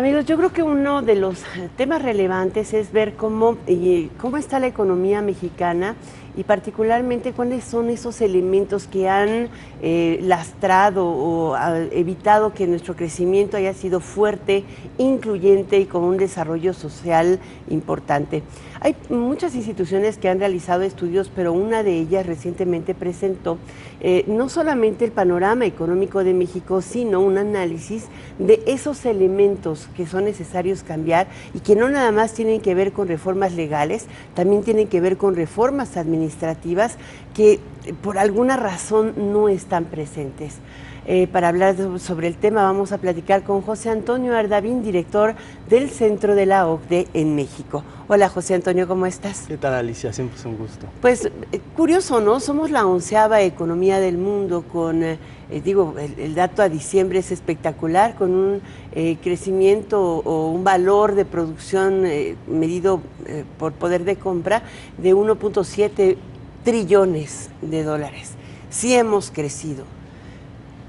Amigos, yo creo que uno de los temas relevantes es ver cómo está la economía mexicana y particularmente cuáles son esos elementos que han lastrado o evitado que nuestro crecimiento haya sido fuerte, incluyente y con un desarrollo social importante. Hay muchas instituciones que han realizado estudios, pero una de ellas recientemente presentó no solamente el panorama económico de México, sino un análisis de esos elementos que son necesarios cambiar y que no nada más tienen que ver con reformas legales, también tienen que ver con reformas administrativas que por alguna razón no están presentes. Para hablar sobre el tema vamos a platicar con José Antonio Ardavín, director del Centro de la OCDE en México. Hola José Antonio, ¿cómo estás? ¿Qué tal, Alicia? Siempre es un gusto. Pues curioso, ¿no? Somos la 11ª economía del mundo con, el dato a diciembre es espectacular, con un crecimiento o un valor de producción medido por poder de compra de 1.7 trillones de dólares. Sí hemos crecido.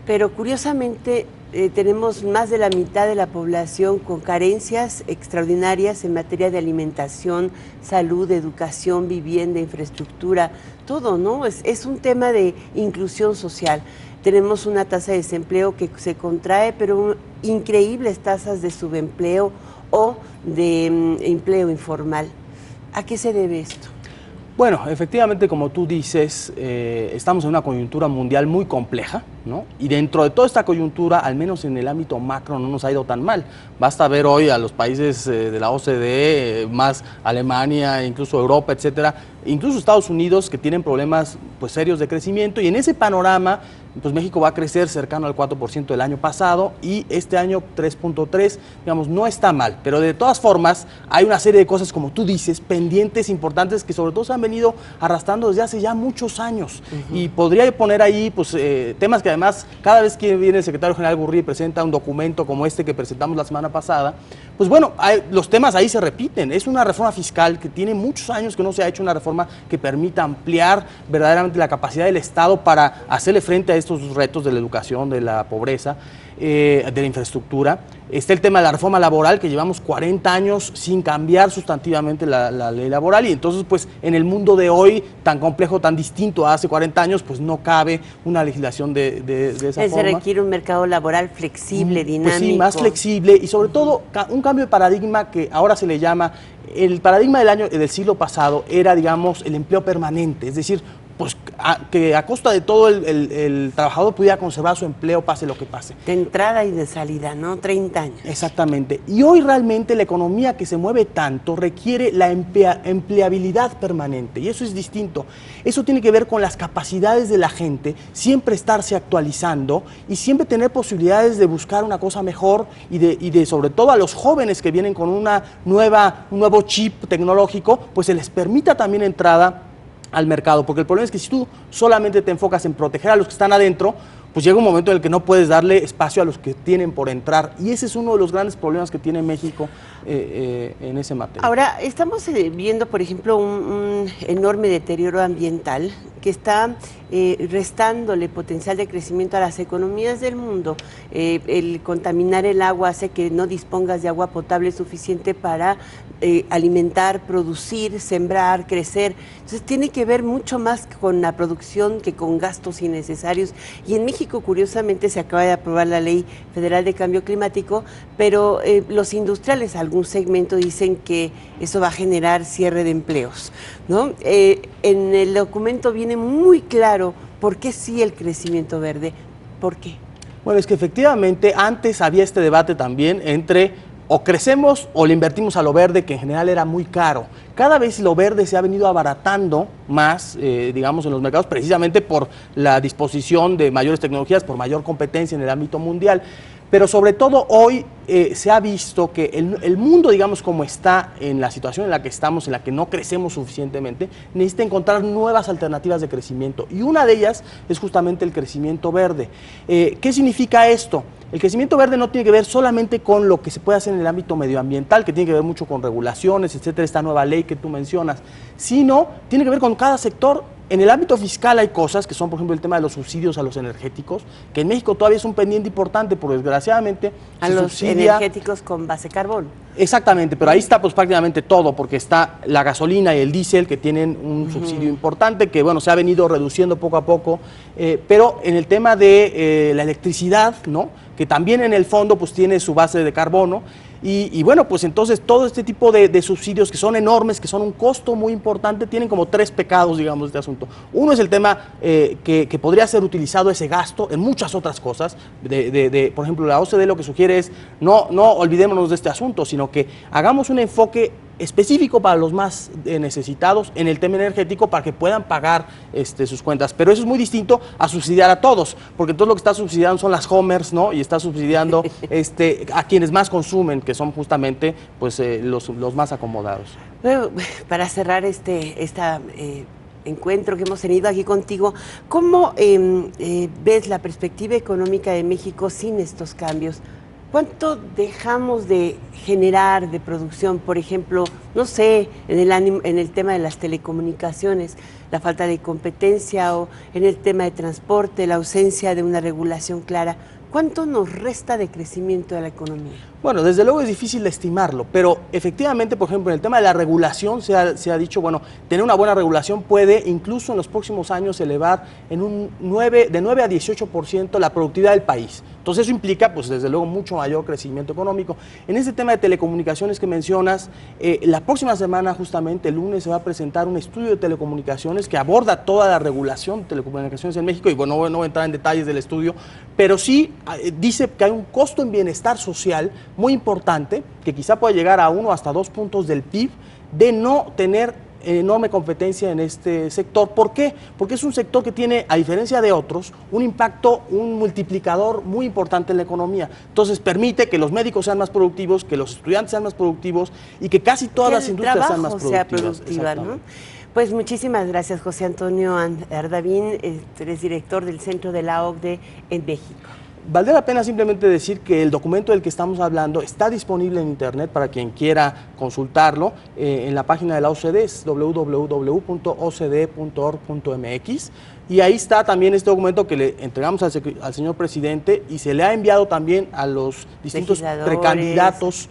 Pero curiosamente tenemos más de la mitad de la población con carencias extraordinarias en materia de alimentación, salud, educación, vivienda, infraestructura, todo, ¿no? Es un tema de inclusión social. Tenemos una tasa de desempleo que se contrae, pero increíbles tasas de subempleo o de empleo informal. ¿A qué se debe esto? Bueno, efectivamente, como tú dices, estamos en una coyuntura mundial muy compleja, ¿no? Y dentro de toda esta coyuntura, al menos en el ámbito macro, no nos ha ido tan mal. Basta ver hoy a los países de la OCDE, más Alemania, incluso Europa, etcétera, incluso Estados Unidos, que tienen problemas pues serios de crecimiento, y en ese panorama pues México va a crecer cercano al 4% del año pasado y este año 3.3%, digamos, no está mal, pero de todas formas hay una serie de cosas, como tú dices, pendientes importantes que sobre todo se han venido arrastrando desde hace ya muchos años. Y podría poner ahí pues temas que además cada vez que viene el secretario general Gurría y presenta un documento como este que presentamos la semana pasada, pues bueno, los temas ahí se repiten. Es una reforma fiscal que tiene muchos años que no se ha hecho una reforma que permita ampliar verdaderamente la capacidad del Estado para hacerle frente a estos retos de la educación, de la pobreza, de la infraestructura. Está el tema de la reforma laboral, que llevamos 40 años sin cambiar sustantivamente la ley laboral, y entonces pues en el mundo de hoy, tan complejo, tan distinto a hace 40 años, pues no cabe una legislación de esa forma. Se requiere un mercado laboral flexible, dinámico. Pues sí, más flexible y sobre todo un cambio de paradigma que ahora se le llama, el paradigma del siglo pasado era, digamos, el empleo permanente, es decir, pues que a costa de todo el trabajador pudiera conservar su empleo pase lo que pase. De entrada y de salida, ¿no? 30 años. Exactamente. Y hoy realmente la economía que se mueve tanto requiere la empleabilidad permanente, y eso es distinto. Eso tiene que ver con las capacidades de la gente, siempre estarse actualizando y siempre tener posibilidades de buscar una cosa mejor y de sobre todo a los jóvenes que vienen con un nuevo chip tecnológico, pues se les permita también entrada al mercado, porque el problema es que si tú solamente te enfocas en proteger a los que están adentro, pues llega un momento en el que no puedes darle espacio a los que tienen por entrar, y ese es uno de los grandes problemas que tiene México en ese materia. Ahora, estamos viendo, por ejemplo, un enorme deterioro ambiental que está restándole potencial de crecimiento a las economías del mundo. El contaminar el agua hace que no dispongas de agua potable suficiente para alimentar, producir, sembrar, crecer. Entonces tiene que ver mucho más con la producción que con gastos innecesarios. Y en México, curiosamente, se acaba de aprobar la Ley Federal de Cambio Climático, pero los industriales, algún segmento, dicen que eso va a generar cierre de empleos, ¿no? En el documento viene muy claro por qué sí el crecimiento verde. ¿Por qué? Bueno, es que efectivamente antes había este debate también entre o crecemos o le invertimos a lo verde, que en general era muy caro. Cada vez lo verde se ha venido abaratando más, digamos, en los mercados, precisamente por la disposición de mayores tecnologías, por mayor competencia en el ámbito mundial. Pero sobre todo hoy se ha visto que el mundo, digamos, como está en la situación en la que estamos, en la que no crecemos suficientemente, necesita encontrar nuevas alternativas de crecimiento. Y una de ellas es justamente el crecimiento verde. ¿Qué significa esto? El crecimiento verde no tiene que ver solamente con lo que se puede hacer en el ámbito medioambiental, que tiene que ver mucho con regulaciones, etcétera, esta nueva ley que tú mencionas, sino tiene que ver con cada sector. En el ámbito fiscal hay cosas que son, por ejemplo, el tema de los subsidios a los energéticos, que en México todavía es un pendiente importante, porque desgraciadamente a los subsidia. Energéticos con base carbón. Exactamente, pero ahí está pues prácticamente todo, porque está la gasolina y el diésel que tienen un subsidio importante que bueno, se ha venido reduciendo poco a poco, pero en el tema de la electricidad, ¿no? Que también en el fondo pues tiene su base de carbono. Y bueno, pues entonces todo este tipo de subsidios que son enormes, que son un costo muy importante, tienen como tres pecados, digamos, de este asunto. Uno es el tema que podría ser utilizado ese gasto en muchas otras cosas. Por ejemplo, la OCDE lo que sugiere es no olvidémonos de este asunto, sino que hagamos un enfoque específico para los más necesitados en el tema energético para que puedan pagar sus cuentas. Pero eso es muy distinto a subsidiar a todos, porque todo lo que está subsidiando son las Homers, ¿no? Y está subsidiando a quienes más consumen, que son justamente pues, los más acomodados. Bueno, para cerrar este encuentro que hemos tenido aquí contigo, ¿cómo ves la perspectiva económica de México sin estos cambios? ¿Cuánto dejamos de generar de producción? Por ejemplo, no sé, en el tema de las telecomunicaciones, la falta de competencia, o en el tema de transporte, la ausencia de una regulación clara. ¿Cuánto nos resta de crecimiento de la economía? Bueno, desde luego es difícil de estimarlo, pero efectivamente, por ejemplo, en el tema de la regulación se ha dicho, bueno, tener una buena regulación puede incluso en los próximos años elevar de 9 a 18% la productividad del país. Entonces eso implica, pues desde luego, mucho mayor crecimiento económico. En ese tema de telecomunicaciones que mencionas, la próxima semana, justamente el lunes, se va a presentar un estudio de telecomunicaciones que aborda toda la regulación de telecomunicaciones en México, y bueno, no voy a entrar en detalles del estudio, pero sí dice que hay un costo en bienestar social muy importante, que quizá puede llegar a 1 hasta 2 puntos del PIB, de no tener enorme competencia en este sector. ¿Por qué? Porque es un sector que tiene, a diferencia de otros, un impacto, un multiplicador muy importante en la economía. Entonces permite que los médicos sean más productivos, que los estudiantes sean más productivos y que casi todas las industrias sean más productivas. Sea productiva, ¿no? Pues muchísimas gracias, José Antonio Ardavín, eres director del Centro de la OCDE en México. Valdría la pena simplemente decir que el documento del que estamos hablando está disponible en internet para quien quiera consultarlo. En la página de la OCDE es www.ocde.org.mx, y ahí está también este documento que le entregamos al señor presidente y se le ha enviado también a los distintos precandidatos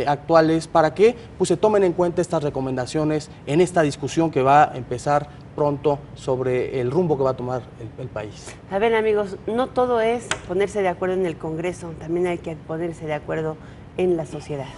actuales para que pues, se tomen en cuenta estas recomendaciones en esta discusión que va a empezar pronto sobre el rumbo que va a tomar el país. A ver, amigos, no todo es ponerse de acuerdo en el Congreso, también hay que ponerse de acuerdo en la sociedad.